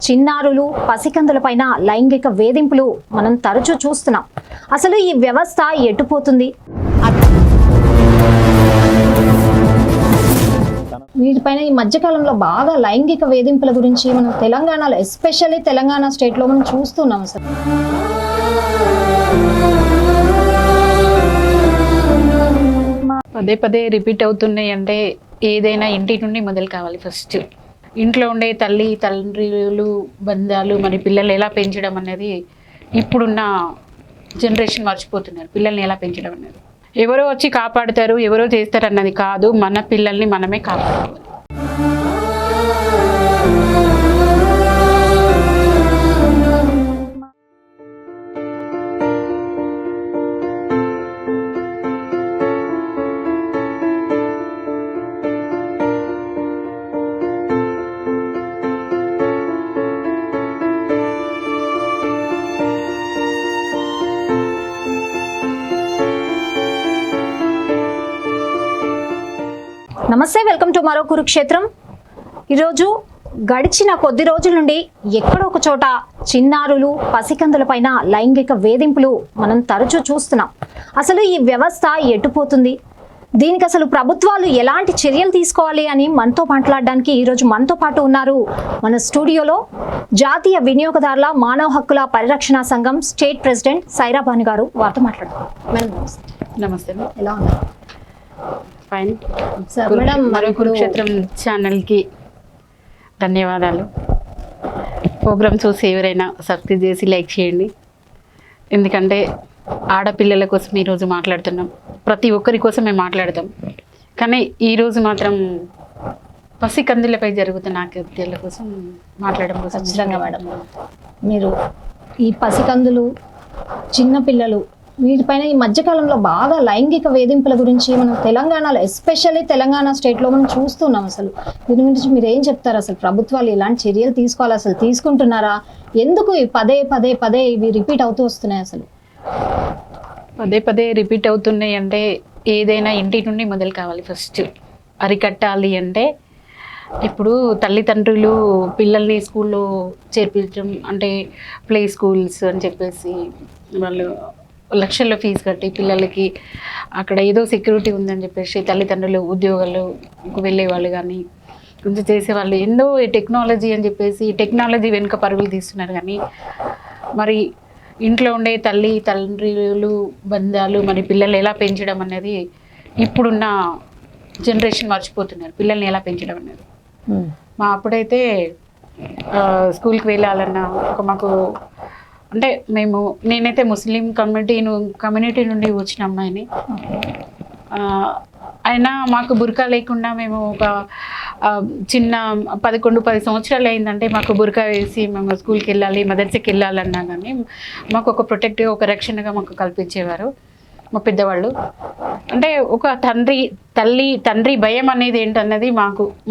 చిన్నారులు పసికందులపైన లైంగిక వేధింపులు మనం తరచూ చూస్తున్నాం. అసలు ఈ వ్యవస్థ ఎటుపోతుంది? వీటిపైన ఈ మధ్యకాలంలో బాగా లైంగిక వేధింపుల గురించి మనం తెలంగాణలో, ఎస్పెషల్లీ తెలంగాణ స్టేట్లో మనం చూస్తున్నాం. అసలు పదే పదే రిపీట్ అవుతున్నాయి. అంటే ఏదైనా ఇంటి నుండి మొదలు కావాలి. ఫస్ట్ ఇంట్లో ఉండే తల్లి తండ్రులు బంధాలు మరి పిల్లల్ని ఎలా పెంచడం అనేది ఇప్పుడున్న జనరేషన్ మర్చిపోతున్నారు. పిల్లల్ని ఎలా పెంచడం అనేది ఎవరో వచ్చి కాపాడుతారు, ఎవరో చేస్తారు అన్నది కాదు, మన పిల్లల్ని మనమే కాపాడుకోవాలి. నమస్తే, వెల్కమ్ టు మరో కురుక్షేత్రం. ఈరోజు గడిచిన కొద్ది రోజుల నుండి ఎక్కడో ఒక చోట చిన్నారులు పసికందులపైన లైంగిక వేధింపులు మనం తరచూ చూస్తున్నాం. అసలు ఈ వ్యవస్థ ఎటుపోతుంది? దీనికి అసలు ప్రభుత్వాలు ఎలాంటి చర్యలు తీసుకోవాలి అని మనతో మాట్లాడడానికి ఈరోజు మనతో పాటు ఉన్నారు మన స్టూడియోలో జాతీయ వినియోగదారుల మానవ హక్కుల పరిరక్షణ సంఘం స్టేట్ ప్రెసిడెంట్ సైరా భాను గారు. వారితో మాట్లాడదాం. మేడం నమస్తే. ఎలా ఉన్నారు? Fine sir. మేడం, మరో కురుక్షేత్రం ఛానల్కి ధన్యవాదాలు. ప్రోగ్రామ్ చూసి ఎవరైనా సబ్స్క్రైబ్ చేసి లైక్ చేయండి. ఎందుకంటే ఆడపిల్లల కోసం ఈరోజు మాట్లాడుతున్నాం. ప్రతి ఒక్కరి కోసం మేము మాట్లాడతాం. కానీ ఈరోజు మాత్రం పసికందులపై జరుగుతున్న హత్యల కోసం మాట్లాడడం కోసం. ఖచ్చితంగా మేడం, మీరు ఈ పసికందులు చిన్నపిల్లలు వీటిపైన ఈ మధ్యకాలంలో బాగా లైంగిక వేధింపుల గురించి మనం తెలంగాణలో, ఎస్పెషల్లీ తెలంగాణ స్టేట్లో మనం చూస్తున్నాం. అసలు దీని గురించి మీరు ఏం చెప్తారు? అసలు ప్రభుత్వాలు ఎలాంటి చర్యలు తీసుకోవాలి? అసలు తీసుకుంటున్నారా? ఎందుకు పదే పదే పదే ఇవి రిపీట్ అవుతూ వస్తున్నాయి? అసలు పదే పదే రిపీట్ అవుతున్నాయి. అంటే ఏదైనా ఇంటి నుండి మొదలు కావాలి. ఫస్ట్ అరికట్టాలి అంటే ఇప్పుడు తల్లిదండ్రులు పిల్లల్ని స్కూల్లో చేర్పించడం, అంటే ప్లే స్కూల్స్ అని చెప్పేసి వాళ్ళు లక్షల్లో ఫీజు కట్టి పిల్లలకి అక్కడ ఏదో సెక్యూరిటీ ఉందని చెప్పేసి తల్లిదండ్రులు ఉద్యోగాలకు వెళ్ళేవాళ్ళు కానీ కొంచెం చేసేవాళ్ళు. ఎన్నో టెక్నాలజీ అని చెప్పేసి టెక్నాలజీ వెనుక పరుగులు తీస్తున్నారు. కానీ మరి ఇంట్లో ఉండే తల్లి తండ్రులు బంధాలు మరి పిల్లల్ని ఎలా పెంచడం అనేది ఇప్పుడున్న జనరేషన్ మర్చిపోతున్నారు. పిల్లల్ని ఎలా పెంచడం అనేది. మా అప్పుడైతే స్కూల్కి వెళ్ళాలన్నా మాకు అంటే నేనైతే ముస్లిం కమ్యూనిటీ నుండి వచ్చిన అమ్మాయిని. అయినా మాకు బుర్కా లేకుండా మేము ఒక చిన్న 11-10 సంవత్సరాలు అయిందంటే మాకు బుర్కా వేసి మేము స్కూల్కి వెళ్ళాలి, మదర్సకి వెళ్ళాలన్నా కానీ మాకు ఒక ప్రొటెక్టివ్, ఒక రక్షణగా మాకు కల్పించేవారు మా పెద్దవాళ్ళు. అంటే ఒక తండ్రి భయం అనేది ఏంటన్నది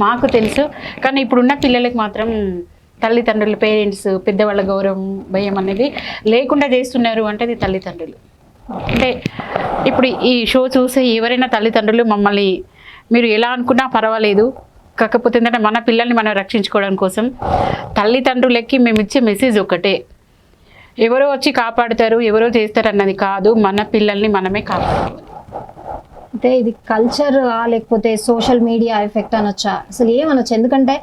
మాకు తెలుసు. కానీ ఇప్పుడున్న పిల్లలకి మాత్రం తల్లిదండ్రులు, పేరెంట్స్, పెద్దవాళ్ళ గౌరవం, భయం అనేది లేకుండా చేస్తున్నారు. అంటే అది తల్లిదండ్రులు. అంటే ఇప్పుడు ఈ షో చూసి ఎవరైనా తల్లిదండ్రులు మమ్మల్ని మీరు ఎలా అనుకున్నా పర్వాలేదు, కాకపోతే ఏంటంటే మన పిల్లల్ని మనం రక్షించుకోవడం కోసం తల్లిదండ్రులకి మేము ఇచ్చే మెసేజ్ ఒకటే, ఎవరో వచ్చి కాపాడుతారు, ఎవరో చేస్తారు అన్నది కాదు, మన పిల్లల్ని మనమే కాపాడుకోవాలి. అంటే ఇది కల్చర్ లేకపోతే సోషల్ మీడియా ఎఫెక్ట్ అనొచ్చా? అసలు ఏమనొచ్చు? ఎందుకంటే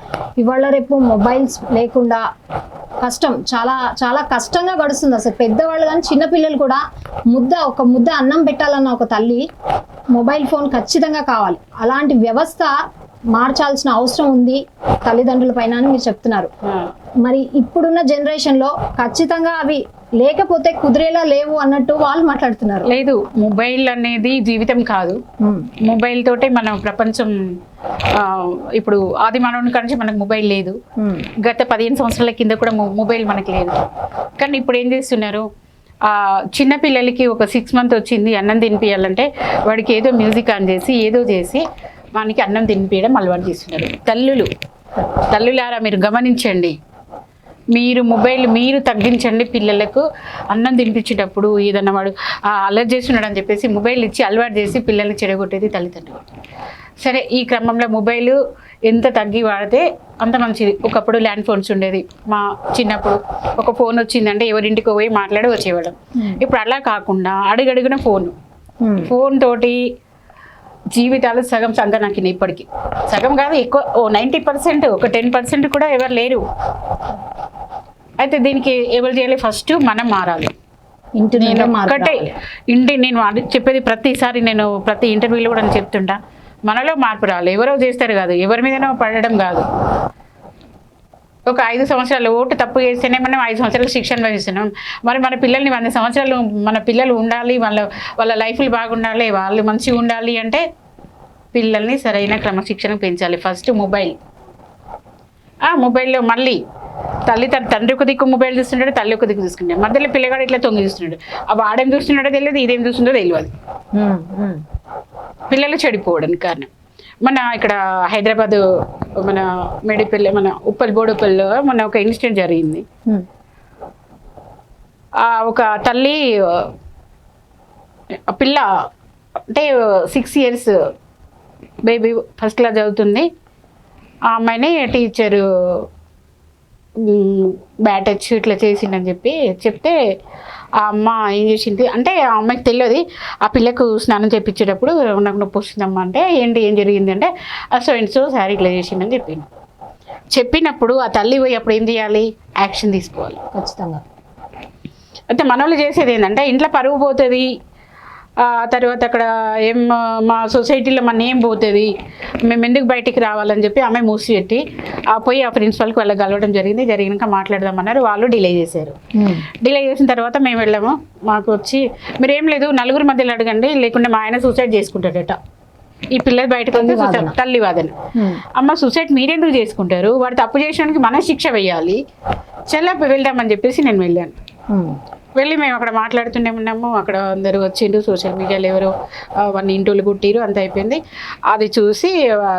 ఇవాళ రేపు మొబైల్స్ లేకుండా కష్టం, చాలా చాలా కష్టంగా గడుస్తుంది. అసలు పెద్దవాళ్ళు కానీ చిన్నపిల్లలు కూడా ఒక ముద్ద అన్నం పెట్టాలన్న ఒక తల్లి మొబైల్ ఫోన్ ఖచ్చితంగా కావాలి. అలాంటి వ్యవస్థ మార్చాల్సిన అవసరం ఉంది తల్లిదండ్రుల పైన అని మీరు చెప్తున్నారు. మరి ఇప్పుడున్న జనరేషన్ లో ఖచ్చితంగా అవి లేకపోతే కుదిరేలా లేవు అన్నట్టు వాళ్ళు మాట్లాడుతున్నారు. లేదు, మొబైల్ అనేది జీవితం కాదు. మొబైల్ తోటే మన ప్రపంచం. ఇప్పుడు ఆది మానవుని నుంచి మనకు మొబైల్ లేదు. గత 15 సంవత్సరాల కింద కూడా మొబైల్ మనకి లేదు. కానీ ఇప్పుడు ఏం చేస్తున్నారు, చిన్నపిల్లలకి ఒక 6 months వచ్చింది, అన్నం తినిపించాలంటే వాడికి ఏదో మ్యూజిక్ ఆన్ చేసి ఏదో చేసి వానికి అన్నం తినిపించడం అలవాటు చేస్తున్నారు. తల్లులారా మీరు గమనించండి. మీరు తగ్గించండి. పిల్లలకు అన్నం తినిపించేటప్పుడు ఏదన్నా వాడు అలర్ట్ చేస్తున్నాడు అని చెప్పేసి మొబైల్ ఇచ్చి అలవాటు చేసి పిల్లల్ని చెడగొట్టేది తల్లిదండ్రులు. సరే ఈ క్రమంలో మొబైల్ ఎంత తగ్గి వాడితే అంత మంచిది. ఒకప్పుడు ల్యాండ్ ఫోన్స్ ఉండేది. మా చిన్నప్పుడు ఒక ఫోన్ వచ్చిందంటే ఎవరింటికి పోయి మాట్లాడి వచ్చేవాళ్ళం. ఇప్పుడు అలా కాకుండా అడుగడుగున ఫోన్ తోటి జీవితాలు సగం సంగనాకినాయి. ఇప్పటికీ సగం కాదు, ఎక్కువ 90%, ఒక 10% కూడా ఎవరు లేరు. అయితే దీనికి ఎవరు చేయాలి? ఫస్ట్ మనం మారాలి. నేను చెప్పేది ప్రతిసారి, నేను ప్రతి ఇంటర్వ్యూలో కూడా నేను చెప్తుంటా, మనలో మార్పు రావాలి. ఎవరో చేస్తారు కాదు, ఎవరి మీదనో పడడం కాదు. ఒక 5 సంవత్సరాలు ఓటు తప్పు చేస్తేనే మనం 5 సంవత్సరాలు శిక్షణ వహిస్తున్నాం. మరి మన పిల్లల్ని 100 సంవత్సరాలు మన పిల్లలు ఉండాలి, వాళ్ళ లైఫ్లు బాగుండాలి, వాళ్ళు మంచిగా ఉండాలి అంటే పిల్లల్ని సరైన క్రమశిక్షణ పెంచాలి. ఫస్ట్ మొబైల్లో మళ్ళీ తండ్రి ఒక దిక్కు మొబైల్ చూస్తున్నాడు, తల్లి ఒక దిక్కు చూసుకుంటాడు. మధ్యలో పిల్లగాడు ఇట్లా తొంగి చూస్తున్నాడు. వాడేం చూస్తున్నాడో తెలియదు, ఇదేం చూస్తుందో తెలియదు. పిల్లలు చెడిపోవడానికి కారణం మన ఇక్కడ హైదరాబాద్ మన మేడిపల్లి, మన బోడుపల్లిలో మన ఒక ఇన్సిడెంట్ జరిగింది. ఒక తల్లి పిల్ల అంటే 6 years బేబీ ఫస్ట్ క్లాస్ చదువుతుంది. ఆ అమ్మాయిని టీచరు బ్యాట్ టచ్ ఇట్లా చేసిండని చెప్తే ఆ అమ్మ ఏం చేసింది అంటే, ఆ అమ్మాయికి తెలియదు. ఆ పిల్లకు స్నానం చేయించేటప్పుడు నాకు నొప్పి వస్తుందమ్మా అంటే, ఏం జరిగింది అంటే, సో సారీ ఇట్లా చేసిందని చెప్పినప్పుడు ఆ తల్లి పోయి అప్పుడు ఏం చేయాలి? యాక్షన్ తీసుకోవాలి ఖచ్చితంగా. అయితే మన వాళ్ళు చేసేది ఏంటంటే, ఇంట్లో పరువు పోతుంది, తర్వాత అక్కడ మా సొసైటీలో మన ఏం పోతుంది, మేము ఎందుకు బయటికి రావాలని చెప్పి ఆమె మూసి పెట్టి పోయి ఆ ప్రిన్సిపల్కి వాళ్ళకి కలవడం జరిగినాక మాట్లాడదామన్నారు. వాళ్ళు డిలే చేశారు. డిలే చేసిన తర్వాత మేము వెళ్ళాము. మాకు వచ్చి మీరేం లేదు 4 మధ్యలో అడగండి, లేకుంటే మా ఆయన సూసైడ్ చేసుకుంటాడట. ఈ పిల్లలు బయటకు వస్తే తల్లి వాదన. అమ్మ సూసైడ్ మీరెందుకు చేసుకుంటారు? వాడు తప్పు చేసినందుకు మన శిక్ష వేయాలి, వెళ్దామని చెప్పేసి నేను వెళ్ళాను. వెళ్ళి మేము అక్కడ మాట్లాడుతూనే ఉన్నాము. అక్కడ అందరూ వచ్చిండు, సోషల్ మీడియాలో ఎవరో 1 ఇంటోళ్ళు కుట్టిరు, అంత అయిపోయింది. అది చూసి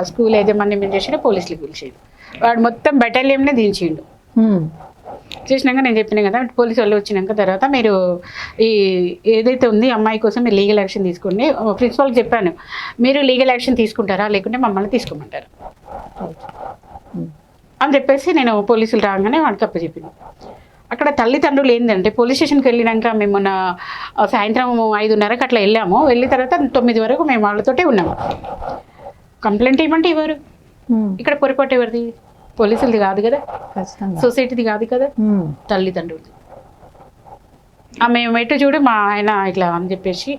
స్కూల్ యాజమాన్యం ఏం చేసిండు, పోలీసులు పిలిచిండు. వాడు మొత్తం బెటాలియన్నే దించిండు. చేసినాక నేను చెప్పినా కదా, పోలీసు వాళ్ళు వచ్చినాక తర్వాత మీరు ఏదైతే ఉంది అమ్మాయి కోసం మీరు లీగల్ యాక్షన్ తీసుకోండి. ప్రిన్సిపాల్కి చెప్పాను, మీరు లీగల్ యాక్షన్ తీసుకుంటారా లేకుంటే మమ్మల్ని తీసుకోమంటారు అని చెప్పేసి నేను పోలీసులు రాగానే వాడికి అప్పచెప్పాను. అక్కడ తల్లిదండ్రులు ఏంటంటే, పోలీస్ స్టేషన్కి వెళ్ళినాక మేము మొన్న సాయంత్రం 5:30కి అట్లా వెళ్ళాము. వెళ్ళిన తర్వాత 9 వరకు మేము వాళ్ళతోటే ఉన్నాము. కంప్లైంట్ ఇవ్వమంటే ఇవ్వరు. ఇక్కడ పొరపాటు ఎవరిది? పోలీసులది కాదు కదా, సొసైటీది కాదు కదా, తల్లిదండ్రులది. మేము ఎటు చూడు మా ఆయన ఇట్లా అని చెప్పేసి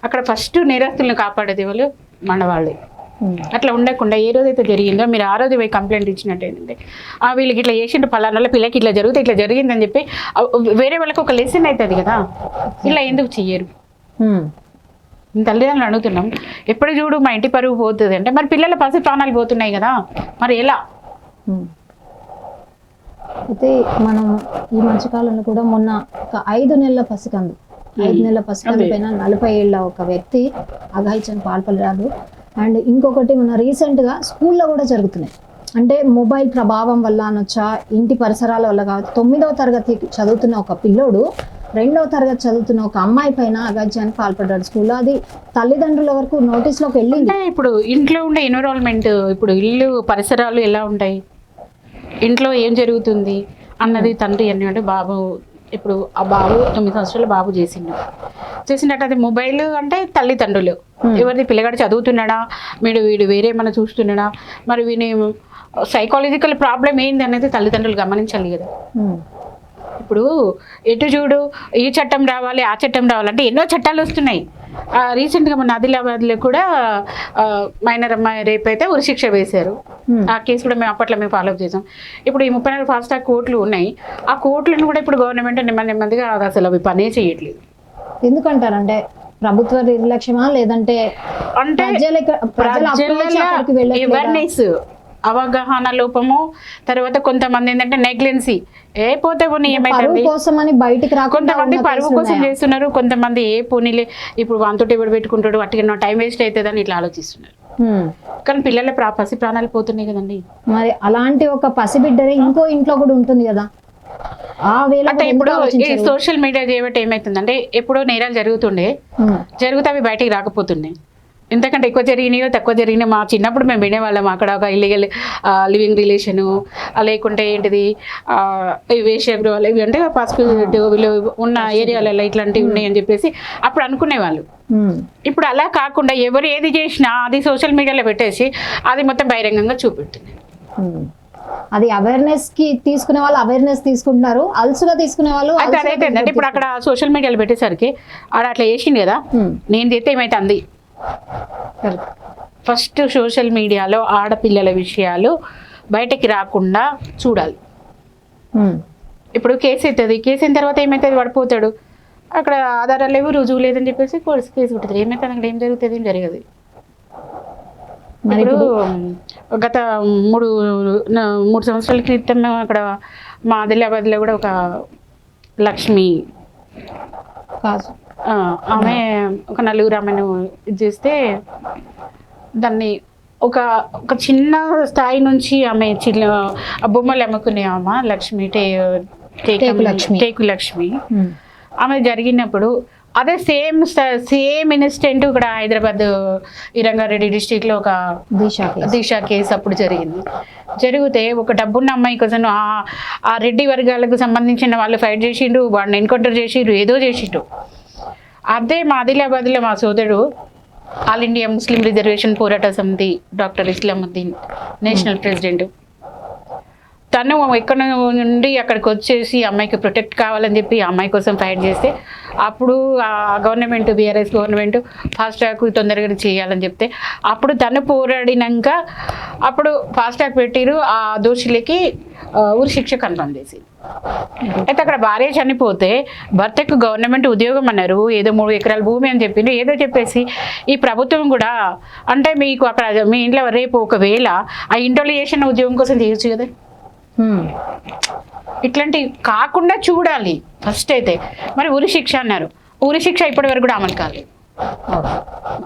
అక్కడ ఫస్ట్ నేరస్తులను కాపాడేది వాళ్ళు మన వాళ్ళే. అట్లా ఉండకుండా ఏ రోజైతే జరిగిందో మీరు ఆ రోజు పోయి కంప్లైంట్ ఇచ్చినట్టు ఏంటంటే, వీళ్ళకి ఇట్లా చేసిండు, పలానా పిల్లకి ఇట్లా జరిగిందని చెప్పి వేరే వాళ్ళకి ఒక లెసన్ అవుతుంది కదా, ఇలా ఎందుకు చెయ్యరు? తల్లిదండ్రులు అడుగుతున్నాం. ఎప్పుడు చూడు మా ఇంటి పరువు పోతుంది అంటే, మరి పిల్లల పసి ప్రాణాలు పోతున్నాయి కదా, మరి ఎలా? అయితే మనం ఈ మధ్యకాలంలో కూడా మొన్న ఒక 5 నెలల పసికందు పైన 40 ఏళ్ళ ఒక వ్యక్తి అఘాయిత్యానికి పాల్పడ్డాడు. అండ్ ఇంకొకటి మన రీసెంట్గా స్కూల్లో కూడా జరుగుతున్నాయి. అంటే మొబైల్ ప్రభావం వల్ల అనొచ్చా, ఇంటి పరిసరాల వల్ల కావచ్చు. 9వ తరగతి చదువుతున్న ఒక పిల్లోడు 2వ తరగతి చదువుతున్న ఒక అమ్మాయి పైన అఘాయిత్యానికి పాల్పడ్డాడు స్కూల్లో. అది తల్లిదండ్రుల వరకు నోటీస్లోకి వెళ్ళింది. ఇప్పుడు ఇంట్లో ఉండే ఎన్విరాన్మెంట్, ఇప్పుడు ఇల్లు పరిసరాలు ఎలా ఉంటాయి, ఇంట్లో ఏం జరుగుతుంది అన్నది తండ్రి అంటే బాబు, ఇప్పుడు ఆ బాబు 9 సంవత్సరాల బాబు చేసిండట. అది మొబైల్ అంటే తల్లిదండ్రులు ఎవరిది? పిల్లగాడు చదువుతున్నాడా, వీడు వేరే మన చూస్తున్నాడా, మరి వీని సైకాలజికల్ ప్రాబ్లం ఏంది అనేది తల్లిదండ్రులు గమనించాలి కదా. ఇప్పుడు ఎటు చూడు ఈ చట్టం రావాలి, ఆ చట్టం రావాలంటే ఎన్నో చట్టాలు వస్తున్నాయి. రీసెంట్గా మన ఆదిలాబాద్లో కూడా మైనర్ అమ్మాయి రేపు అయితే ఉరిశిక్ష వేశారు. ఆ కేసు కూడా మేము అప్పట్లో ఫాలోఅప్ చేసాం. ఇప్పుడు ఈ 34 ఫాస్ట్ ట్రాక్ కోర్టులు ఉన్నాయి. ఆ కోర్టులను కూడా ఇప్పుడు గవర్నమెంట్ నెమ్మదిగా అసలు అవి పనే చేయట్లేదు. ఎందుకంటారంటే ప్రభుత్వ నిర్లక్ష్యమా, లేదంటే అంటే అవేర్నెస్, అవగాహన లోపము, తర్వాత కొంతమంది ఏంటంటే నెగ్లెన్సీ. పోతే పోనీ ఏమైతుంది కోసమని బయటికి రాకుండా కొంతమంది పరువు కోసం చేస్తున్నారు, కొంతమంది పోనీలే ఇప్పుడు వాంతోటి ఎవడు పెట్టుకుంటాడు, అట్టిగా టైం వేస్ట్ అవుతుందని ఇట్లా ఆలోచిస్తున్నారు. కానీ పిల్లల పసి ప్రాణాలు పోతున్నాయి కదండి. మరి అలాంటి ఒక పసిబిడ్డని ఇంకో ఇంట్లో కూడా ఉంటుంది కదా. అంటే ఇప్పుడు ఈ సోషల్ మీడియా చేయబట్టి ఏమైతుందంటే, ఎప్పుడో నేరాలు జరుగుతుండే, జరిగితే అవి బయటికి రాకపోతున్నాయి. ఎంతకంటే ఎక్కువ జరిగినాయో తక్కువ జరిగినాయో మా చిన్నప్పుడు మేము వినేవాళ్ళం అక్కడ ఒక ఇల్లీగల్ లివింగ్ రిలేషను లేకుంటే ఏంటిది వేషగృహాలు ఇవి అంటే పాసిబిలిటీ వీళ్ళు ఉన్న ఏరియాలలో ఇట్లాంటివి ఉన్నాయని చెప్పేసి అప్పుడు అనుకునేవాళ్ళు. ఇప్పుడు అలా కాకుండా ఎవరు ఏది చేసినా అది సోషల్ మీడియాలో పెట్టేసి అది మొత్తం బహిరంగంగా చూపెట్టింది. అది అవేర్నెస్ కి తీసుకునే వాళ్ళు అవేర్నెస్ తీసుకుంటున్నారు, అలసుగా తీసుకునే వాళ్ళు అదైతే ఇప్పుడు అక్కడ సోషల్ మీడియాలో పెట్టేసరికి ఆడ అట్లా చేసింది కదా, నేను చేస్తే ఏమైతే అంది. ఫస్ట్ సోషల్ మీడియాలో ఆడపిల్లల విషయాలు బయటకి రాకుండా చూడాలి. ఇప్పుడు కేసు అవుతుంది, కేసు అయిన తర్వాత ఏమవుతుంది, పడిపోతాడు, అక్కడ ఆధారాలు లేవు, రుజువు లేదని చెప్పేసి కేసు ఉంటుంది. ఏమవుతుంది అక్కడ ఏం జరుగుతుంది, ఏం జరగదు. ఇప్పుడు గత మూడు సంవత్సరాల క్రితం అక్కడ మా ఆదిలాబాద్లో కూడా ఒక లక్ష్మి ఆమె ఒక నలుగురు ఆమెను ఇది చేస్తే దాన్ని ఒక ఒక చిన్న స్థాయి నుంచి ఆమె బొమ్మలు అమ్ముకునే ఆమె లక్ష్మి టేకు లక్ష్మి ఆమె జరిగినప్పుడు అదే సేమ్ ఇన్సిడెంట్ ఇక్కడ హైదరాబాద్ ఈ రంగారెడ్డి డిస్టిక్లో ఒక దిశ కేసు అప్పుడు జరిగితే ఒక డబ్బున్న అమ్మాయి కోసం ఆ రెడ్డి వర్గాలకు సంబంధించిన వాళ్ళు ఫైట్ చేసిండ్రు, వాడిని ఎన్కౌంటర్ చేసిండ్రు, ఏదో చేసిండ్రు. అదే మా ఆదిలాబాద్లో మా సోదరుడు ఆల్ ఇండియా ముస్లిం రిజర్వేషన్ పోరాట సమితి డాక్టర్ ఇస్లాముద్దీన్ నేషనల్ ప్రెసిడెంట్, తను ఎక్కడ నుండి అక్కడికి వచ్చేసి అమ్మాయికి ప్రొటెక్ట్ కావాలని చెప్పి అమ్మాయి కోసం ఫైట్ చేస్తే అప్పుడు ఆ government BRS government fast track తొందరగా చేయాలని చెప్తే అప్పుడు తను పోరాడినాక అప్పుడు ఫాస్ట్ ట్రాక్ పెట్టిరు, ఆ దోషులకి ఉరి శిక్ష కన్ఫర్మ్ చేసి. అయితే అక్కడ భార్య చనిపోతే భర్తకు గవర్నమెంట్ ఉద్యోగం అన్నారు, ఏదో 3 ఎకరాల భూమి అని చెప్పిండ్రు, ఏదో చెప్పేసి ఈ ప్రభుత్వం కూడా అంటే మీకు అక్కడ మీ ఇంట్లో రేపు ఒకవేళ ఆ ఇంట్లో చేసిన ఉద్యోగం కోసం చేయొచ్చు కదా. ఇట్లాంటివి కాకుండా చూడాలి ఫస్ట్. అయితే మరి ఉరి శిక్ష అన్నారు, ఉరి శిక్ష ఇప్పటి వరకు కూడా అమలు కాలేదు.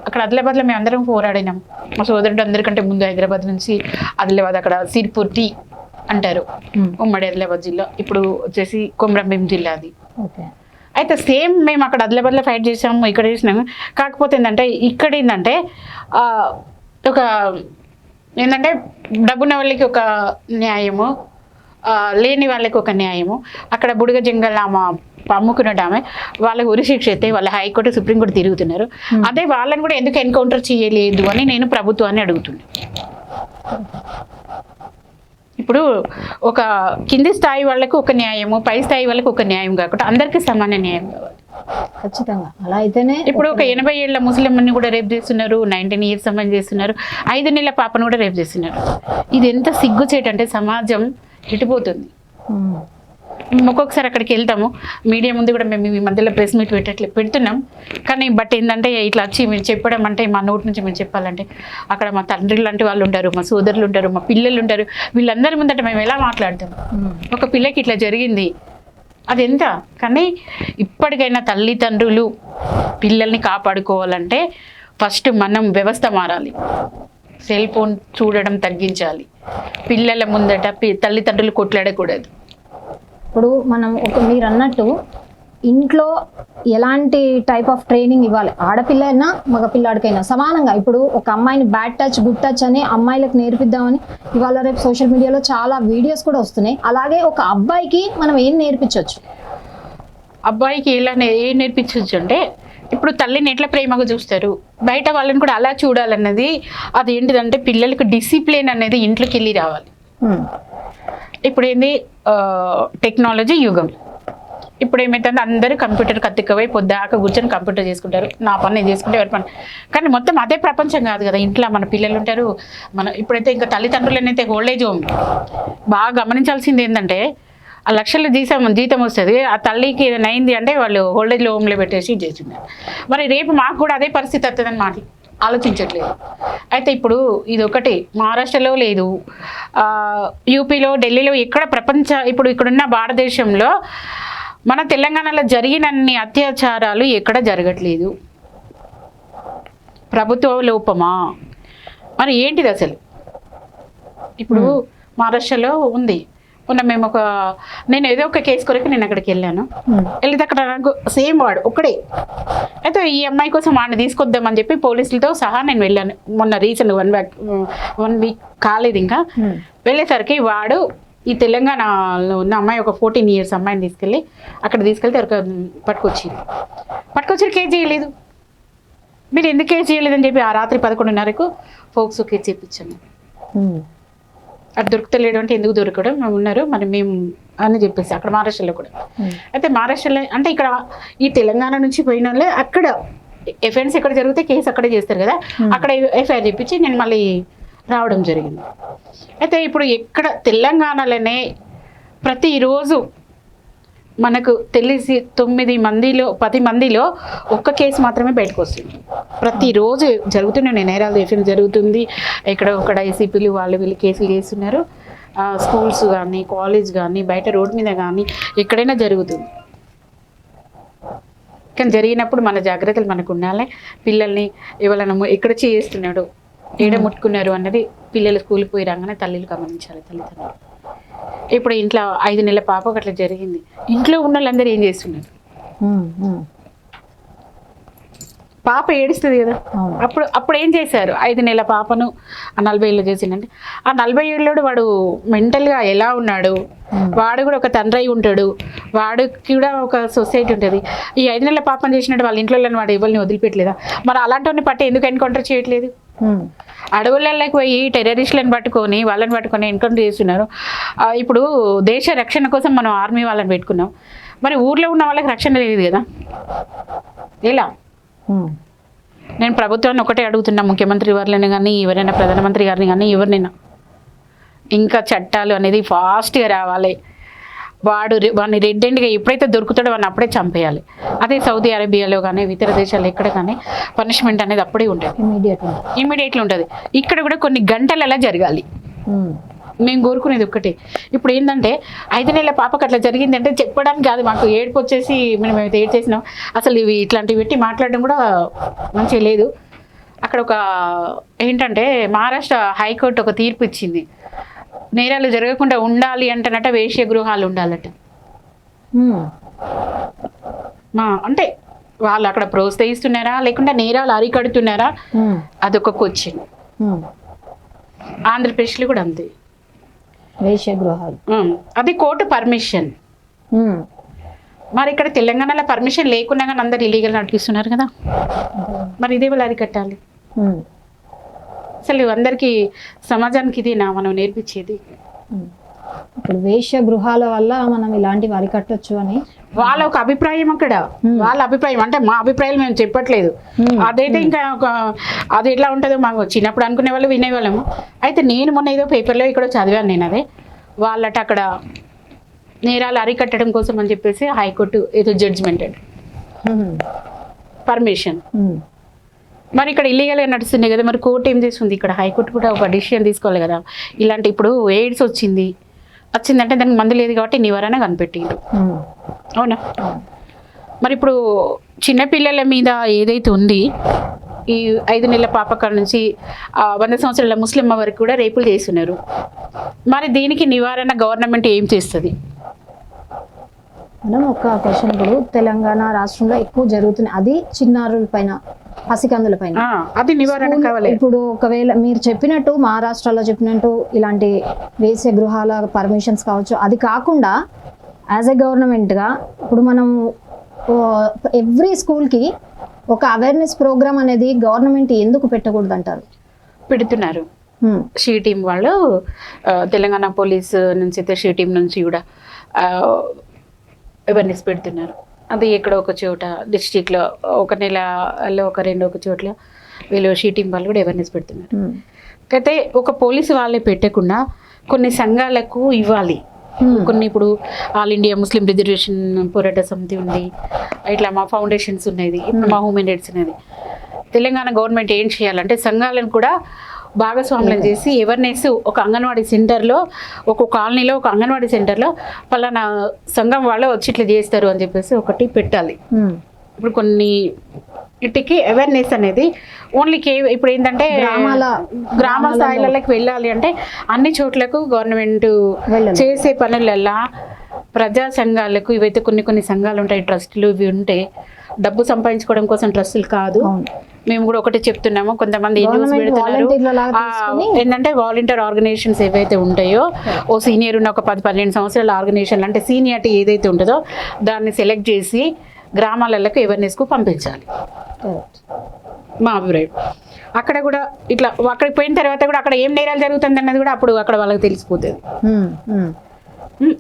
అక్కడ ఆదిలాబాద్లో మేము అందరం పోరాడినాం. మా సోదరుడు అందరికంటే ముందు హైదరాబాద్ నుంచి ఆదిలాబాద్ అక్కడ సిర్పూర్ టీ అంటారు, ఉమ్మడి ఆదిలాబాద్ జిల్లా, ఇప్పుడు వచ్చేసి కొమరంభీం జిల్లా అది. అయితే సేమ్ మేము అక్కడ ఆదిలాబాద్లో ఫైట్ చేసాము, ఇక్కడ చేసినాము. కాకపోతే ఏంటంటే ఇక్కడ ఏంటంటే ఒక ఏంటంటే డబ్బున్న వాళ్ళకి ఒక న్యాయము, లేని వాళ్ళకి ఒక న్యాయము. అక్కడ బుడిగ జంగల్ ఆమె అమ్ముకున్నట్టు ఆమె వాళ్ళకి ఉరి శిక్ష అయితే వాళ్ళ హైకోర్టు సుప్రీంకోర్టు తిరుగుతున్నారు. అదే వాళ్ళని కూడా ఎందుకు ఎన్కౌంటర్ చేయలేదు అని నేను ప్రభుత్వాన్ని అడుగుతున్నాను. ఇప్పుడు ఒక కింది స్థాయి వాళ్ళకు ఒక న్యాయము, పై స్థాయి వాళ్ళకి ఒక న్యాయం కాకుండా అందరికీ సమాన న్యాయం కావాలి. ఖచ్చితంగా అలా అయితేనే. ఇప్పుడు ఒక 80 ఏళ్ల ముస్లింని కూడా రేపు చేస్తున్నారు, 19 years అమ్మాయిని చేస్తున్నారు, 5 నెలల పాపను కూడా రేపు చేస్తున్నారు. ఇది ఎంత సిగ్గుచేటంటే సమాజం ఇటుపోతుంది. ఒక్కొక్కసారి అక్కడికి వెళ్తాము, మీడియా ముందు కూడా మేము ఈ మధ్యలో ప్రెస్ మీట్ పెడుతున్నాం. కానీ బట్ ఏంటంటే ఇట్లా వచ్చి మీరు చెప్పడం అంటే మా నోటి నుంచి మేము చెప్పాలంటే అక్కడ మా తండ్రి లాంటి వాళ్ళు ఉంటారు, మా సోదరులు ఉంటారు, మా పిల్లలు ఉంటారు, వీళ్ళందరి ముందట మేము ఎలా మాట్లాడతాం. ఒక పిల్లకి ఇట్లా జరిగింది అది ఎంత. కానీ ఇప్పటికైనా తల్లిదండ్రులు పిల్లల్ని కాపాడుకోవాలంటే ఫస్ట్ మనం వ్యవస్థ మారాలి, సెల్ ఫోన్ చూడడం తగ్గించాలి, పిల్లల ముందట తల్లిదండ్రులు కొట్లాడకూడదు. ఇప్పుడు మనం మీరు అన్నట్టు ఇంట్లో ఎలాంటి టైప్ ఆఫ్ ట్రైనింగ్ ఇవ్వాలి, ఆడపిల్ల అయినా మగపిల్లాడికైనా సమానంగా. ఇప్పుడు ఒక అమ్మాయిని బ్యాడ్ టచ్ గుడ్ టచ్ అని అమ్మాయిలకు నేర్పిద్దామని ఇవాళ రేపు సోషల్ మీడియాలో చాలా వీడియోస్ కూడా వస్తున్నాయి. అలాగే ఒక అబ్బాయికి మనం ఏం నేర్పించవచ్చు? అబ్బాయికి ఏం నేర్పించవచ్చు అంటే ఇప్పుడు తల్లిని ఎట్లా ప్రేమగా చూస్తారు, బయట వాళ్ళని కూడా అలా చూడాలన్నది. అది ఏంటిదంటే పిల్లలకు డిసిప్లిన్ అనేది ఇంట్లోకి వెళ్ళి రావాలి. ఇప్పుడు ఏంది టెక్నాలజీ యుగం. ఇప్పుడు ఏమైతుందో అందరూ కంప్యూటర్ కత్తికవై పొద్దాక కూర్చొని కంప్యూటర్ చేసుకుంటారు, నా పని నేను చేసుకుంటే ఎవరి పని. కానీ మొత్తం అదే ప్రపంచం కాదు కదా, ఇంట్లో మన పిల్లలు ఉంటారు. ఇప్పుడైతే ఇంకా తల్లిదండ్రులనైతే ఓల్డేజ్ హోమ్ బాగా గమనించాల్సింది ఏంటంటే ఆ లక్షల జీతం వస్తుంది, ఆ తల్లికి ఏదైనా అయింది అంటే వాళ్ళు ఓల్డేజ్ హోమ్లో పెట్టేసి చేస్తున్నారు. మరి రేపు మాకు కూడా అదే పరిస్థితి వస్తుందని ఆలోచించట్లేదు. అయితే ఇప్పుడు ఇది ఒకటి మహారాష్ట్రలో లేదు, యూపీలో ఢిల్లీలో ఎక్కడ ఇప్పుడు ఇక్కడున్న భారతదేశంలో మన తెలంగాణలో జరిగినన్ని అత్యాచారాలు ఎక్కడ జరగట్లేదు. ప్రభుత్వ లోపమా మరి ఏంటిది అసలు? ఇప్పుడు మహారాష్ట్రలో ఉంది, మొన్న మేము నేను ఏదో ఒక కేసు కొరకు నేను అక్కడికి వెళ్ళాను. వెళ్తే అక్కడ నాకు సేమ్ వాడు ఒక్కడే. అయితే ఈ అమ్మాయి కోసం వాడిని తీసుకొద్దామని చెప్పి పోలీసులతో సహా నేను వెళ్ళాను మొన్న రీసెంట్ 1 వీక్ కాలేదు ఇంకా. వెళ్ళేసరికి వాడు ఈ తెలంగాణలో ఉన్న అమ్మాయి ఒక 14 years అమ్మాయిని తీసుకెళ్ళి అక్కడ తీసుకెళ్తే పట్టుకొచ్చి కేసు చేయలేదు. మీరు ఎందుకు కేసు చేయలేదని చెప్పి ఆ రాత్రి 11:30కు ఫోక్సో కేసు చేయించాను. అటు దొరుకుతలేడు అంటే ఎందుకు దొరకడం ఉన్నారు మరి మేము అని చెప్పేసి అక్కడ మహారాష్ట్రలో కూడా. అయితే మహారాష్ట్రలో అంటే ఇక్కడ ఈ తెలంగాణ నుంచి పోయిన వాళ్ళే అక్కడ ఎఫ్ఐఆర్స్ ఎక్కడ జరిగితే కేసు అక్కడే చేస్తారు కదా, అక్కడ ఎఫ్ఐఆర్ చెప్పించి నేను మళ్ళీ రావడం జరిగింది. అయితే ఇప్పుడు ఎక్కడ తెలంగాణలోనే ప్రతిరోజు మనకు తెలిసి 9 మందిలో 10 మందిలో ఒక్క కేసు మాత్రమే బయటకు వస్తుంది. ప్రతిరోజు జరుగుతున్నాయి నేరాలు ఎఫ్ఐఆర్ జరుగుతుంది. ఇక్కడ ఒక ఐసీపీలు వీళ్ళు కేసులు చేస్తున్నారు. స్కూల్స్ కానీ కాలేజ్ కానీ బయట రోడ్డు మీద కానీ ఎక్కడైనా జరుగుతుంది. కానీ జరిగినప్పుడు మన జాగ్రత్తలు మనకు ఉండాలి. పిల్లల్ని ఎవరైనా ఎక్కడ చేస్తున్నాడు ఏడ ముట్టుకున్నారు అన్నది పిల్లలు స్కూల్కి పోయి రాగానే తల్లిలు గమనించాలి, తల్లిదండ్రులు. ఇప్పుడు ఇంట్లో 5 నెలల పాపకు అట్లా జరిగింది. ఇంట్లో ఉన్న వాళ్ళందరూ ఏం చేస్తున్నారు? పాప ఏడుస్తుంది కదా, అప్పుడు ఏం చేశారు? 5 నెలల పాపను 40 ఏళ్ళు చేసిందంటే ఆ 40 ఏళ్ళోడు వాడు మెంటల్గా ఎలా ఉన్నాడు? వాడు కూడా ఒక తండ్రి అయి ఉంటాడు, వాడికి కూడా ఒక సొసైటీ ఉంటుంది. ఈ 5 నెలల పాపను చేసినట్టు వాళ్ళ ఇంట్లో వాడు ఎవరిని వదిలిపెట్టలేదా? మరి అలాంటి పట్టి ఎందుకు ఎన్కౌంటర్ చేయట్లేదు? అడవులలోకి పోయి టెర్రరిస్టులను పట్టుకొని వాళ్ళని పట్టుకొని ఎన్కౌంటర్ చేస్తున్నారు. ఇప్పుడు దేశ రక్షణ కోసం మనం ఆర్మీ వాళ్ళని పెట్టుకున్నాం, మరి ఊర్లో ఉన్న వాళ్ళకి రక్షణ లేదు కదా, ఎలా? నేను ప్రభుత్వాన్ని ఒకటే అడుగుతున్నా, ముఖ్యమంత్రి వారిని కానీ ఎవరైనా ప్రధానమంత్రి గారిని కానీ ఎవరినైనా ఇంకా చట్టాలు అనేది ఫాస్ట్గా రావాలి. వాడిని రెడ్ హ్యాండ్గా ఎప్పుడైతే దొరుకుతాడో వాడిని అప్పుడే చంపేయాలి. అదే సౌదీ అరేబియాలో కానీ ఇతర దేశాలు ఎక్కడ కానీ పనిష్మెంట్ అనేది అప్పుడే ఉంటుంది, ఇమ్మీడియట్లీ ఉంటుంది. ఇక్కడ కూడా కొన్ని గంటలు అలా జరగాలి. మేము కోరుకునేది ఒక్కటే. ఇప్పుడు ఏంటంటే 5 నెలల పాపకు అట్లా జరిగింది అంటే చెప్పడానికి కాదు, మాకు ఏడుపు వచ్చేసి మేము ఏడ్ చేసినాం. అసలు ఇవి ఇట్లాంటివి పెట్టి మాట్లాడడం కూడా మంచిగా లేదు. అక్కడ ఏంటంటే మహారాష్ట్ర హైకోర్టు ఒక తీర్పు ఇచ్చింది, నేరాలు జరగకుండా ఉండాలి అంటేనట వేశ్య గృహాలు ఉండాలట. అంటే వాళ్ళు అక్కడ ప్రోత్సహిస్తున్నారా లేకుంటే నేరాలు అరికడుతున్నారా అదొక క్వశ్చన్. ఆంధ్రప్రదేశ్లో కూడా అంతే, వేశ్య గృహాలు. అది కోర్టు పర్మిషన్. మరి ఇక్కడ తెలంగాణలో పర్మిషన్ లేకున్నా కానీ అందరు ఇల్లీగల్ నడిపిస్తున్నారు కదా, మరి ఇదే వాళ్ళు అరికట్టాలి. అసలు అందరికీ సమాజానికి ఇదేనా మనం నేర్పించేది? ఇప్పుడు వేశ్య గృహాల వల్ల మనం ఇలాంటివి అరికట్టొచ్చు అని వాళ్ళ ఒక అభిప్రాయం. అక్కడ వాళ్ళ అభిప్రాయం అంటే మా అభిప్రాయాలు మేము చెప్పట్లేదు. అదైతే ఇంకా అది ఎట్లా ఉంటుందో మాకు చిన్నప్పుడు అనుకునే వాళ్ళు వినేవాళ్ళము. అయితే నేను మొన్న ఏదో పేపర్లో ఇక్కడ చదివాను నేను, అదే వాళ్ళట అక్కడ నేరాలు అరికట్టడం కోసం అని చెప్పేసి హైకోర్టు ఏదో జడ్జిమెంట్ అండి పర్మిషన్. మరి ఇక్కడ ఇల్లీగల్గా నడుస్తుంది కదా, మరి కోర్టు ఏం చేస్తుంది? ఇక్కడ హైకోర్టు కూడా ఒక డిసిషన్ తీసుకోవాలి కదా. ఇలాంటి ఇప్పుడు ఎయిడ్స్ వచ్చిందంటే దానికి మందు లేదు కాబట్టి నివారణ కనిపెట్టిండు, అవునా? మరి ఇప్పుడు చిన్నపిల్లల మీద ఏదైతే ఉంది, ఈ 5 నెలల పాప కాడ నుంచి 100 సంవత్సరాల ముస్లిం వరకు కూడా రేపులు చేస్తున్నారు. మరి దీనికి నివారణ గవర్నమెంట్ ఏం చేస్తుంది? మనం ఒక క్వశ్చన్, ఇప్పుడు తెలంగాణ రాష్ట్రంలో ఎక్కువ జరుగుతుంది, అది చిన్నారుల పైన, పసికందుల పైన, అది నివారణ కావాలి. ఇప్పుడు ఒకవేళ మీరు చెప్పినట్టు మహారాష్ట్రలో చెప్పినట్టు ఇలాంటి వేశ్య గృహాల పర్మిషన్స్ కావచ్చు, అది కాకుండా యాజ్ ఎ గవర్నమెంట్గా ఇప్పుడు మనం ఎవ్రీ స్కూల్కి ఒక అవేర్నెస్ ప్రోగ్రామ్ అనేది గవర్నమెంట్ ఎందుకు పెట్టకూడదు అంటారు? పెడుతున్నారు. షీ టీం వాళ్ళు తెలంగాణ పోలీస్ నుంచి అయితే షీ టీం నుంచి కూడా అవేర్నెస్ పెడుతున్నారు. అది ఎక్కడ ఒక చోట డిస్ట్రిక్ట్లో ఒక నెలలో ఒక చోట్ల వీళ్ళు షీ టీం వాళ్ళు కూడా అవేర్నెస్ పెడుతున్నారు. అయితే ఒక పోలీసు వాళ్ళే పెట్టకుండా కొన్ని సంఘాలకు ఇవ్వాలి. కొన్ని ఇప్పుడు ఆల్ ఇండియా ముస్లిం రిజర్వేషన్ పోరాట సమితి ఉంది, ఇట్లా మా ఫౌండేషన్స్ ఉన్నాయి, ఇప్పుడు మా హ్యూమన్ రైట్స్ అనేది. తెలంగాణ గవర్నమెంట్ ఏం చేయాలంటే సంఘాలను కూడా భాగస్వామ్యం చేసి అవేర్నెస్ ఒక అంగన్వాడీ సెంటర్లో, ఒక కాలనీలో ఒక అంగన్వాడీ సెంటర్లో పలానా సంఘం వాళ్ళు వచ్చి ఇట్లా చేస్తారు అని చెప్పేసి ఒకటి పెట్టాలి. ఇప్పుడు కొన్ని ఇంటికి అవేర్నెస్ అనేది ఓన్లీ ఇప్పుడు ఏంటంటే గ్రామ స్థాయిలకి వెళ్ళాలి అంటే అన్ని చోట్లకు గవర్నమెంట్ చేసే పనులల్లా ప్రజా సంఘాలకు ఇవైతే కొన్ని సంఘాలు ఉంటాయి, ట్రస్టులు ఇవి ఉంటే డబ్బు సంపాదించుకోవడం కోసం ట్రస్టులు కాదు. మేము కూడా ఒకటి చెప్తున్నాము, కొంతమంది న్యూస్ పెడుతున్నారు ఏంటంటే వాలంటీర్ ఆర్గనైజేషన్స్ ఏవైతే ఉంటాయో ఓ సీనియర్ ఉన్న ఒక 10-12 సంవత్సరాల ఆర్గనైజేషన్ అంటే సీనియారిటీ ఏదైతే ఉంటుందో దాన్ని సెలెక్ట్ చేసి గ్రామాలకు అవేర్నెస్కు పంపించాలి మా అభిప్రాయం. అక్కడ కూడా ఇట్లా అక్కడికి పోయిన తర్వాత కూడా అక్కడ ఏం నేరాలు జరుగుతుంది అన్నది కూడా అప్పుడు అక్కడ వాళ్ళకి తెలిసిపోతుంది.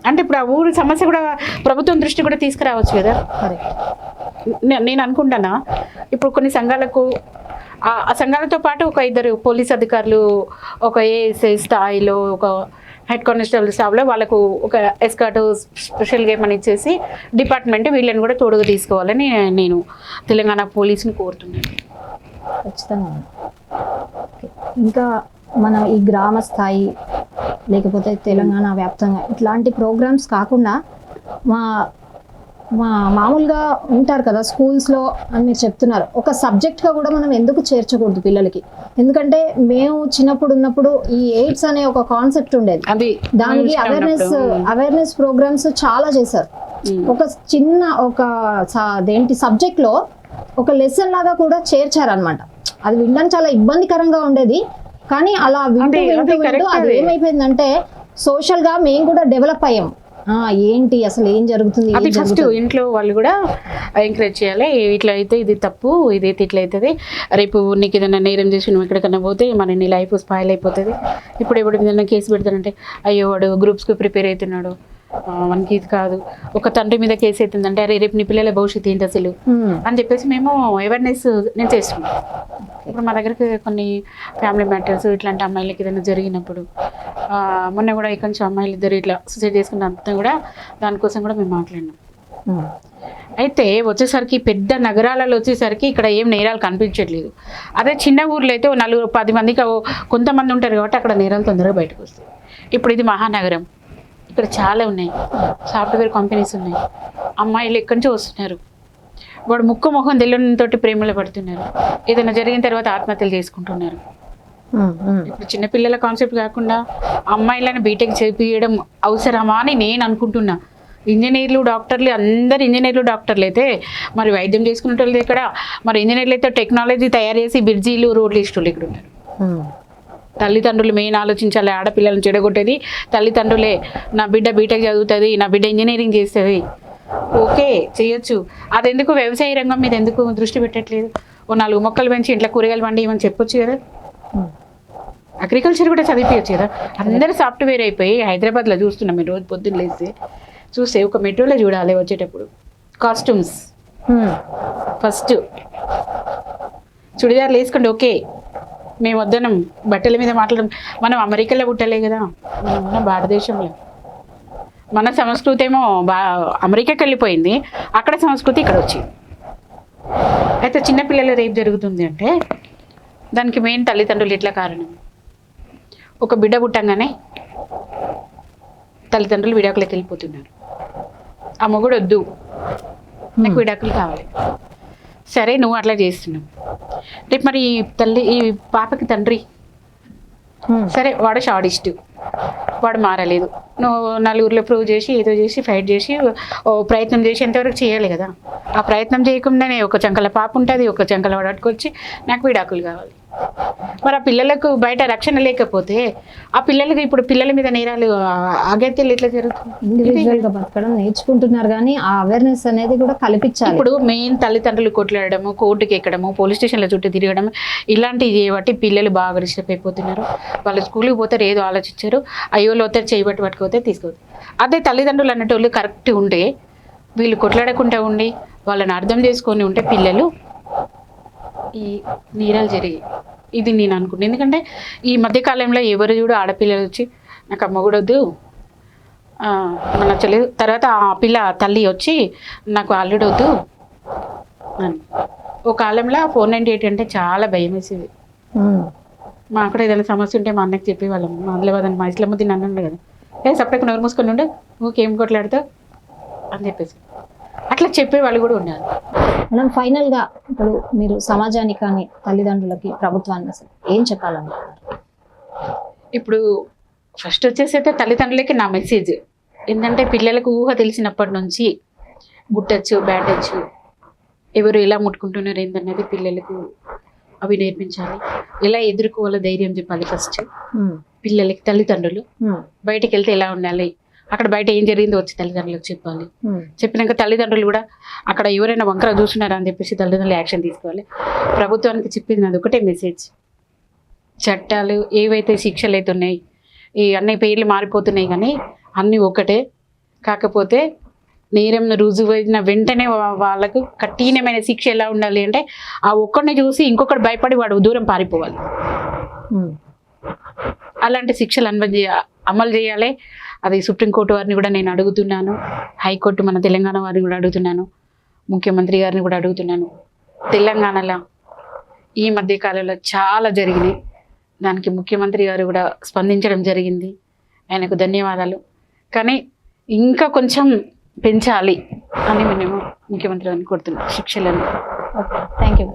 అంటే ఇప్పుడు ఆ ఊరి సమస్య కూడా ప్రభుత్వం దృష్టి కూడా తీసుకురావచ్చు కదా. నేను అనుకుంటానా ఇప్పుడు కొన్ని సంఘాలకు ఆ సంఘాలతో పాటు ఒక 2 పోలీస్ అధికారులు, ఒక ఏఎస్ఐ స్థాయిలో, ఒక హెడ్ కానిస్టేబుల్ స్టాఫ్లో వాళ్ళకు ఒక ఎస్కాట్ స్పెషల్ గేమ్ అని ఇచ్చేసి డిపార్ట్మెంట్ వీళ్ళని కూడా తోడుగా తీసుకోవాలని నేను తెలంగాణ పోలీసుని కోరుతున్నాను. ఖచ్చితంగా. ఇంకా మన ఈ గ్రామ స్థాయి లేకపోతే తెలంగాణ వ్యాప్తంగా ఇట్లాంటి ప్రోగ్రామ్స్ కాకుండా మామూలుగా ఉంటారు కదా స్కూల్స్లో అని మీరు చెప్తున్నారు, ఒక సబ్జెక్ట్గా కూడా మనం ఎందుకు చేర్చకూడదు పిల్లలకి? ఎందుకంటే మేము చిన్నప్పుడు ఉన్నప్పుడు ఈ ఎయిడ్స్ అనే ఒక కాన్సెప్ట్ ఉండేది, దానికి అవేర్నెస్ ప్రోగ్రామ్స్ చాలా చేశారు. ఒక చిన్న అదేంటి సబ్జెక్ట్లో ఒక లెసన్ లాగా కూడా చేర్చారనమాట. అది వినడానికి చాలా ఇబ్బందికరంగా ఉండేది, కానీ అలా వింటూ అది ఏమైపోయిందంటే సోషల్ గా మేము కూడా డెవలప్ అయ్యాం. ఏంటి అసలు ఏం జరుగుతుంది, అది ఫస్ట్ ఇంట్లో వాళ్ళు కూడా ఎంకరేజ్ చేయాలి. ఇట్లా అయితే ఇది తప్పు, ఇదైతే ఇట్లా అవుతుంది, రేపు నీకు ఏదైనా నేరం చేసి నువ్వు ఎక్కడికన్నా పోతే మన నీ లైఫ్ స్పాయిల్ అయిపోతుంది. ఇప్పుడు ఏదైనా కేసు పెడతానంటే అయ్యో వాడు గ్రూప్స్కి ప్రిపేర్ అవుతున్నాడు, మనకి ఇది కాదు. ఒక తండ్రి మీద కేసు అవుతుందంటే అరే రేపు నీ పిల్లల భవిష్యత్తు ఏంటి అసలు అని చెప్పేసి మేము అవేర్నెస్ నేను చేస్తున్నాం. ఇప్పుడు మా దగ్గరికి కొన్ని ఫ్యామిలీ మ్యాటర్స్ ఇట్లాంటి అమ్మాయిలకి ఏదైనా జరిగినప్పుడు మొన్న కూడా ఇక్కడ నుంచి అమ్మాయిలు 2 ఇట్లా సూసైడ్ చేసుకున్న అంతా కూడా దానికోసం కూడా మేము మాట్లాడినాం. అయితే వచ్చేసరికి పెద్ద నగరాలలో వచ్చేసరికి ఇక్కడ ఏం నేరాలు కనిపించట్లేదు. అదే చిన్న ఊర్లో అయితే 4-10 మందికి కొంతమంది ఉంటారు కాబట్టి అక్కడ నేరాలు తొందరగా బయటకు వస్తాయి. ఇప్పుడు ఇది మహానగరం, ఇక్కడ చాలా ఉన్నాయి, సాఫ్ట్వేర్ కంపెనీస్ ఉన్నాయి, అమ్మాయిలు ఎక్కడి నుంచో వస్తున్నారు, వాడు మొహం తెల్లతోటి ప్రేమలో పడుతున్నారు, ఏదైనా జరిగిన తర్వాత ఆత్మహత్యలు చేసుకుంటున్నారు. ఇప్పుడు చిన్నపిల్లల కాన్సెప్ట్ కాకుండా అమ్మాయిలను బీటెక్ చేపియడం అవసరమా అని నేను అనుకుంటున్నా. ఇంజనీర్లు డాక్టర్లు అందరు ఇంజనీర్లు డాక్టర్లు అయితే మరి వైద్యం చేసుకునే వాళ్ళు ఇక్కడ, మరి ఇంజనీర్లు అయితే టెక్నాలజీ తయారు చేసి బ్రిడ్జీలు రోడ్లు ఇష్టలు ఇక్కడ ఉన్నారు. తల్లిదండ్రులు మెయిన్ ఆలోచించాలి, ఆడపిల్లలను చెడగొట్టేది తల్లిదండ్రులే. నా బిడ్డ బీటెక్ చదువుతుంది, నా బిడ్డ ఇంజనీరింగ్ చేస్తుంది, ఓకే చేయొచ్చు. అది ఎందుకు వ్యవసాయ రంగం మీద ఎందుకు దృష్టి పెట్టట్లేదు? ఓ 4 మొక్కలు పెంచి ఇంట్లో కూరగాయలు వండి ఏమని చెప్పొచ్చు కదా. అగ్రికల్చర్ కూడా చదివించచ్చు కదా. అందరూ సాఫ్ట్వేర్ అయిపోయి హైదరాబాద్లో చూస్తున్నాం. మీరు రోజు పొద్దున్న లేస్తే చూస్తే ఒక మెట్రోలో చూడాలి వచ్చేటప్పుడు కాస్ట్యూమ్స్ ఫస్ట్ చుడిదార్లు వేసుకోండి, ఓకే మేము వద్దనం బట్టల మీద మాట్లాడడం. మనం అమెరికాలో పుట్టలే కదా, మనం ఉన్న భారతదేశంలో. మన సంస్కృతి ఏమో అమెరికాకి వెళ్ళిపోయింది, అక్కడ సంస్కృతి ఇక్కడ వచ్చింది. అయితే చిన్నపిల్లల రేపు జరుగుతుంది అంటే దానికి మెయిన్ తల్లిదండ్రులు ఎట్లా కారణం? ఒక బిడ్డ పుట్టంగానే తల్లిదండ్రులు విడాకులకు వెళ్ళిపోతున్నారు. ఆ మొగుడు వద్దు, నాకు విడాకులు కావాలి. సరే నువ్వు అట్లా చేస్తున్నావు, రేపు మరి ఈ పాపకి తండ్రి సరే వాడు షాడిస్ట్, వాడు మారలేదు, నువ్వు నలుగురిలో ప్రూవ్ చేసి ఏదో చేసి ఫైట్ చేసి ప్రయత్నం చేసి ఎంతవరకు చేయాలి కదా. ఆ ప్రయత్నం చేయకుండానే ఒక చంకల పాప ఉంటుంది, ఒక చంకల వాడు అట్టుకొచ్చి నాకు విడాకులు కావాలి. మరి ఆ పిల్లలకు బయట రక్షణ లేకపోతే ఆ పిల్లలకి ఇప్పుడు పిల్లల మీద నేరాలు అగత్యాలు ఎట్లా జరుగుతుంది? ఇండివిజువల్గా బతకడం నేర్చుకుంటున్నారు కానీ ఆ అవేర్నెస్ అనేది కూడా కల్పించాలి. ఇప్పుడు మెయిన్ తల్లిదండ్రులు కొట్లాడము, కోర్టుకి ఎక్కడము, పోలీస్ స్టేషన్ల చుట్టూ తిరగడం ఇలాంటివి చేయబట్టి పిల్లలు బాగా డిస్టర్బ్ అయిపోతున్నారు. వాళ్ళు స్కూల్కి పోతారు ఏదో ఆలోచించారు, అయ్యోళ్ళు అవుతారు చేయబట్టి పట్టుకోతే తీసుకోవద్దు. అదే తల్లిదండ్రులు అన్నట్టు కరెక్ట్ ఉంటే వీళ్ళు కొట్లాడకుండా ఉండి వాళ్ళని అర్థం చేసుకొని ఉంటే పిల్లలు ఈ నేరాలు జరిగాయి. ఇది నేను అనుకుంటున్నాను. ఎందుకంటే ఈ మధ్యకాలంలో ఎవరు చూడు ఆడపిల్లలు వచ్చి నాకు అమ్మ కూడా వద్దు నచ్చలేదు, తర్వాత ఆ పిల్ల తల్లి వచ్చి నాకు అల్లుడు వద్దు అని. ఒక కాలంలో 498 అంటే చాలా భయం వేసేది. మా అక్కడ ఏదైనా సమస్య ఉంటే మా అన్నకి చెప్పేవాళ్ళం. మా ఆదిలాబాద్ మా ఇస్లాముద్దీన్ అన్నాడు కదా, సపరేట్గా నోరు మూసుకొని ఉండే నువ్వుకేం కొట్లాడుతావు అని చెప్పేసి. అట్లా చెప్పే వాళ్ళు కూడా ఉన్నారు. మనం ఫైనల్గా ఇప్పుడు మీరు సమాజానికి కానీ తల్లిదండ్రులకి ప్రభుత్వానికి అసలు ఏం చెప్పాలనుకుంటున్నారు? ఇప్పుడు ఫస్ట్ వచ్చేసి అయితే తల్లిదండ్రులకి నా మెసేజ్ ఏంటంటే, పిల్లలకు ఊహ తెలిసినప్పటి నుంచి గుడ్ టచ్ బ్యాడ్ టచ్ ఎవరు ఎలా ముట్టుకుంటున్నారు ఏందన్నది పిల్లలకు అవి నేర్పించాలి. ఎలా ఎదుర్కోవాలో ధైర్యం చెప్పాలి ఫస్ట్ పిల్లలకి. తల్లిదండ్రులు బయటికి వెళ్తే ఎలా ఉండాలి, అక్కడ బయట ఏం జరిగిందో వచ్చి తల్లిదండ్రులకు చెప్పాలి. చెప్పినాక తల్లిదండ్రులు కూడా అక్కడ ఎవరైనా వంకర చూస్తున్నారా అని చెప్పేసి తల్లిదండ్రులు యాక్షన్ తీసుకోవాలి. ప్రభుత్వానికి చెప్పింది అది ఒకటే మెసేజ్, చట్టాలు ఏవైతే శిక్షలు అయితే ఉన్నాయి, ఈ అన్ని పేర్లు మారిపోతున్నాయి కానీ అన్నీ ఒకటే. కాకపోతే నేరం రుజువైన వెంటనే వాళ్ళకు కఠినమైన శిక్ష ఎలా ఉండాలి అంటే, ఆ ఒక్కడిని చూసి ఇంకొకటి భయపడి వాడు దూరం పారిపోవాలి. అలాంటి శిక్షలు అమలు చేయాలి. అది సుప్రీంకోర్టు వారిని కూడా నేను అడుగుతున్నాను, హైకోర్టు మన తెలంగాణ వారిని కూడా అడుగుతున్నాను, ముఖ్యమంత్రి గారిని కూడా అడుగుతున్నాను. తెలంగాణలో ఈ మధ్య కాలంలో చాలా జరిగినాయి, దానికి ముఖ్యమంత్రి గారు కూడా స్పందించడం జరిగింది, ఆయనకు ధన్యవాదాలు. కానీ ఇంకా కొంచెం పెంచాలి అని మేము ముఖ్యమంత్రి గారిని కోరుతున్నాం శిక్షలను. Okay, thank you.